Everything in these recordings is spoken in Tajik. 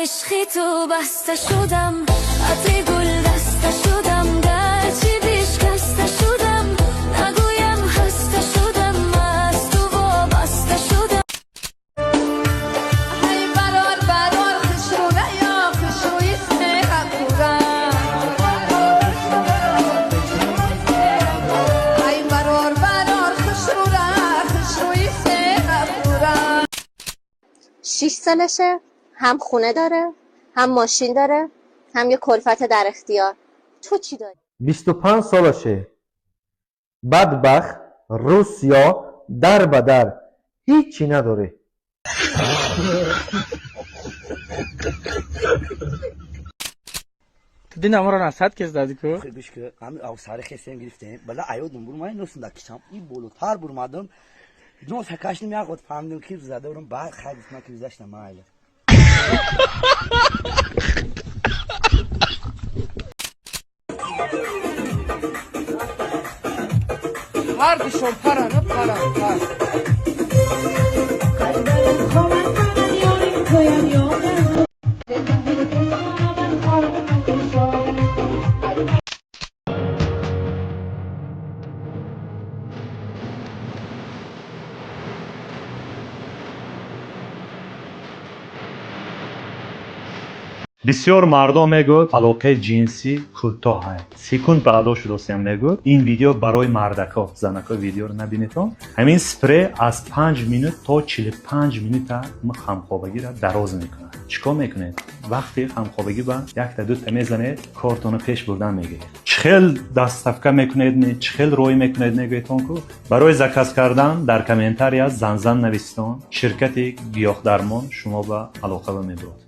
عشقی تو بسته شدم عطر گل دسته شدم گرچه بیش خسته شدم نگویم خسته شدم از تو وابسته شدم ای برار برار خشروره یا خشروی سیغم کورم ای برار برار خشروره خشروی سیغم کورم 6 سالشه، هم خونه داره، هم ماشین داره، هم یه کلفت در اختیار. تو چی داری؟ 25 سالشه، بدبخت، روسیا، در به در، هیچی نداره. دیدی نمارا نصد کس دادی کو؟ خیلی که همین آوساره خسیم گرفتیم بلا ایودم برو من نوسنده کشم این بالاتر برمادم نو سکاش نمیاد فهمیدم کی زده برم بعد خیلی اسم کی گذاشتم مایل هر دیشون پرانه پران بسیار مردم میگوید علاقه جنسی کوتاه سکون پیدا شده میگوید این ویدیو برای مردکا زنکا ویدیو رو نبینید همین سپری از 5 منوت تا 45 منوت همخوابگی را دراز میکنه چیکار میکنید وقتی همخوابگی با یک تا دو تا میزنید کارتون پیش بردن میگیرید چخیل دستفکه میکنید چخیل روی میکنید میگویتون کو برای زکاس کردن در کامنتاری از زنزن نوشتون شرکت گیاه درمان شما با علاقه میداد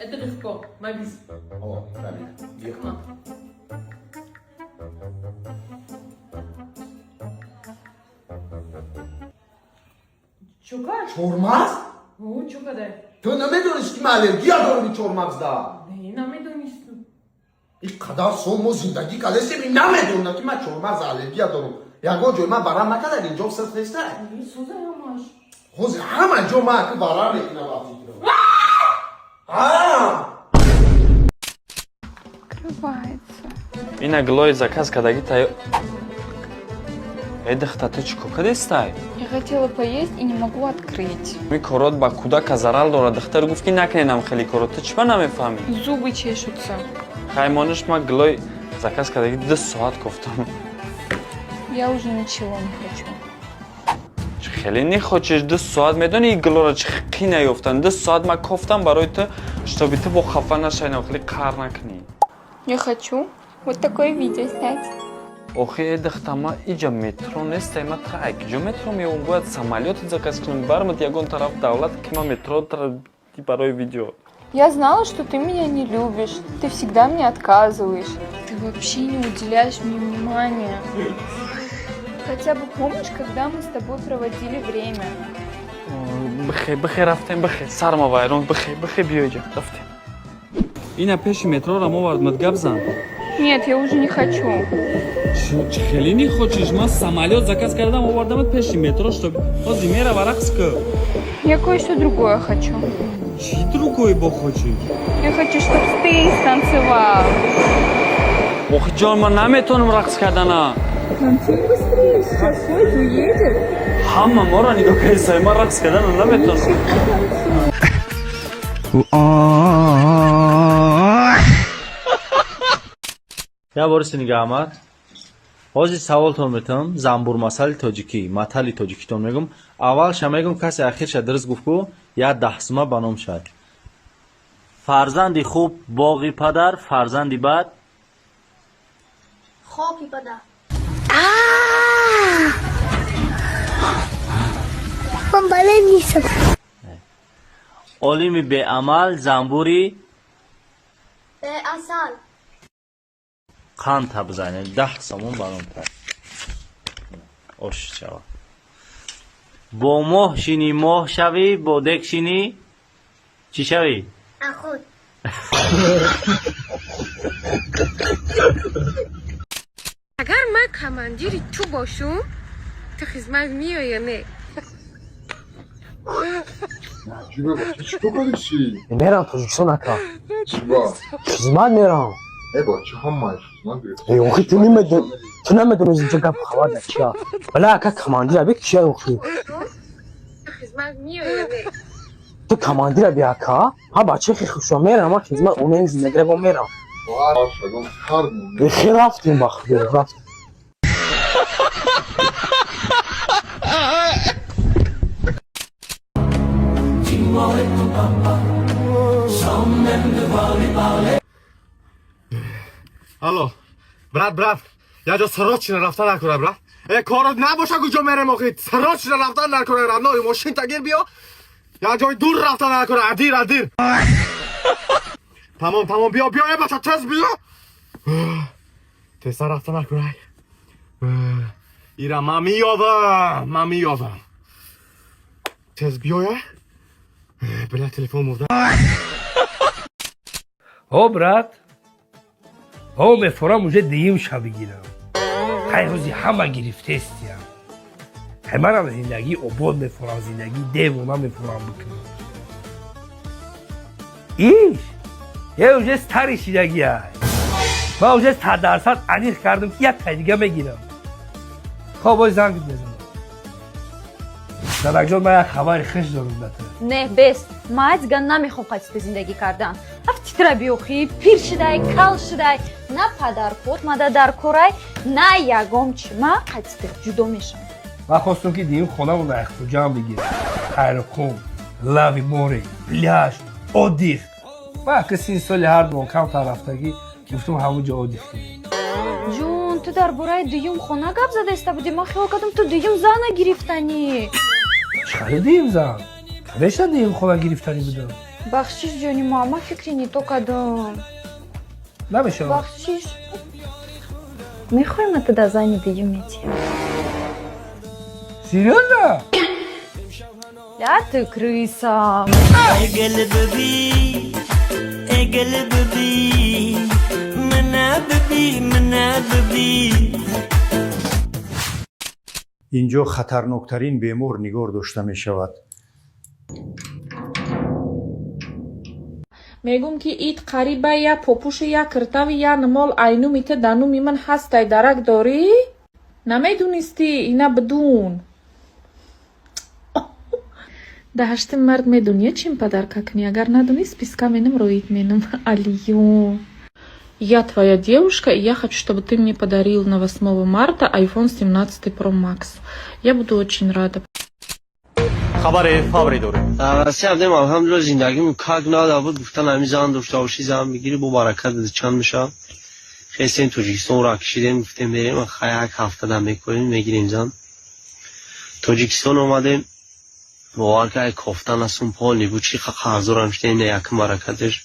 Это легко, Мавис. О, правильно. Легко. Чука? چورماز؟ О, чука дай. تو نمیدونستی من الرژی دارم چورماز دا Не, намедонисту. این قدر سوم و زندگی کلسی می نمیدونم که من چورماز الرژی دارم یکو جو من برام نکردن اینجا صرف نیسته Не, суза ямаш. خوزی همه جو من که برام میکنم وقتی Открывается. Ина глой заказ кадаги тай. Эдахта ты чико кадестай? Я хотела поесть и не могу открыть. Ми корот ба кудака зарал дора дахтар гуфт ки накненам хели корот ты чиба намефаҳмӣ? Зубы чешутся. Хаймониш ма глой заказ кадаги 2 соат гуфтам. Я уже ничего не хочу. Хеле не хочеш 2 соат медони глора чи қӣ наёфтан 2 соат ма кофтам барои ту чтобы ты бо хафа нашай хеле қар накунӣ. Я хочу вот такое видео снять. Охе эдахтама иҷа метро нестай ма трайк ҷо метро меём бояд самолёти заказ кунам бармад ягон тараф давлат ки ма метро барои видео. Я знала, что ты меня не любишь. Ты всегда мне отказываешь. Ты вообще не уделяешь мне внимания. Хотя бы помнишь, когда мы с тобой проводили время? Бихе рафтем бихе сарма вайрон бихе биёҷа рафтем. Ина пеши метроро мовард мад гап зан. Нет, я уже не хочу. Чӣ хеле не хочеш ман самолёт заказ кардам овардамат пеши метро чтоб ҳозир мерава рақс кӯ. Я кое-что другое хочу. Чӣ другое бо хочеш? Я хочу, чтобы ты станцевал. Охи ҷон ман наметавонам рақс кардана. Танцуй быстрее, сейчас поезд уедет. Ҳама моро нигоҳ кардисай ман рақс кардана наметавонам. Я борис нигаҳмад ҳозир саволтон метавонам занбурмасали тоҷикӣ матали тоҷикитон мегум аввал ша мегум касе ахирша дурст гуфт ку я 10 сума ба ном шад фарзанди хуб боғи падар фарзанди бад خاکی پدر. من بلد نیستم. олими беамал занбури به اصل. қанд табзанед 10 сомон ба ном тар ош шава бо моҳ шинӣ моҳ шавӣ бо дек шинӣ чӣ шавӣ اخود. اگر من کماندیری تو باشم تو خدمت میای یا نه؟ عجیبه با چی کاری چی؟ میرم توجیکستان اکا چی با؟ خدمت میرم با چه هم مای خدمت گرفت؟ ای اوخی تو نمیدونی اینجا گپ خبر در چیا بله اکا کماندیر بی کیا اوخی خدمت میای تو کماندیر بی اکا ها بچه خیلی خوشا میرم اما خدمت اونین زندگی رو میرم واقعا شگم هر مونه بخیر رفتیم بخیر رفتیم الو برات یا جا سراچ رفتن نکنه برات کارات نباشه کجا میره موقع سراچ رفتن نکنه نه ماشین تگیر بیا یا جای دور رفتن نکنه ادیر تمام بیا ای بچه تز بیا تز رفتن نکنه ایرا من میادم تز بیا بله تلفن مرده برات میفورم اونجا دیم شب بگیرم های روزی همه گرفته استیم همه را زندگی عبود میفورم زندگی دیوونه میفورم بکنم ایش یه اونجا ستاری شیدگی های من اونجا 100% انیخ کردم که یک تجیگه میگیرم خواه باید زنگ بزنم درک جان من یک خبر خوش دارم بطور نه بس مایت گن نمیخوام قصد زندگی کردن افتی ترا بیوخی پیر شدای کل شدای نه پدر خود ماده در کورای نه یگم چی ما قصد جدا میشم من خواستم که دیم خونه اون اخت جمع بگیرم خیرکون لاوی موری پلیاش اودیخ من کسی این سالی هر دو کم طرفتگی گفتم همونجا اودیخ جون تو در برای دیوم خونه گپ زده است بودی ما خیال کردم تو دیوم زن گرفتنی چخیل دیم زن کدشتا دیم خونه گرفتنی بودم بخشیش جانی ماما فکری نی تو کدام نمیشه بخشیش میخوایم تو در زن دیوم میتی سیریوزا لا تکریسم اگل ببی من ببی اینجا خطرناکترین بیمار نگار داشته می شود. میگم که ایت قریبه یا پوپوش یا کرتاوی یا نمال اینو میته دانو میمن هستای درک داری؟ نمیدونستی اینا بدون دهشت مرد میدونی چیم подарка кни اگر ندونی списка менем роить менем алиё я твоя девушка и я хочу чтобы ты мне подарил на 8 марта iPhone 17 Pro Max я буду очень рада خبر فابری داره درسته هم الحمدلله زندگیم کاگ ناده بود گفتن همین زن داشته باشی زن بگیری با برکت بده چند میشه خیلی توجیکستان را کشیدیم گفتیم بریم خیلی یک هفته دم میکنیم میگیریم زن توجیکستان اومدیم باور که کفتن از اون پالی بود چی خرزور هم شدیم یکم برکتش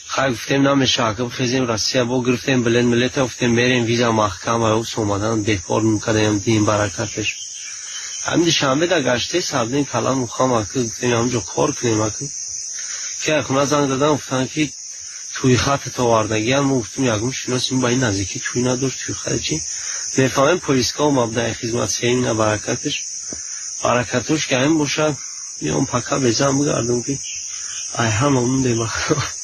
خیلی گفتیم نمیشه اگه خیزیم روسیه با گرفتیم بلند ملت گفتیم بریم ویزا محکم و اوس اومدن بهکار میکردیم دیم برکتش همین شنبه در گشته سردیم کلام مخوام اکه گفتیم همونجا کار کنیم اکه که اخونه زنگ دادن گفتن که توی خط تا واردگی هم گفتیم یکم شناسیم با این نزدیکی توی نداشت توی خط چی میفهمیم پلیسکا و مبدع خدمت سیمین برکتش که این باشه میام پکا بزن بگردم که ای همه مونده بخواه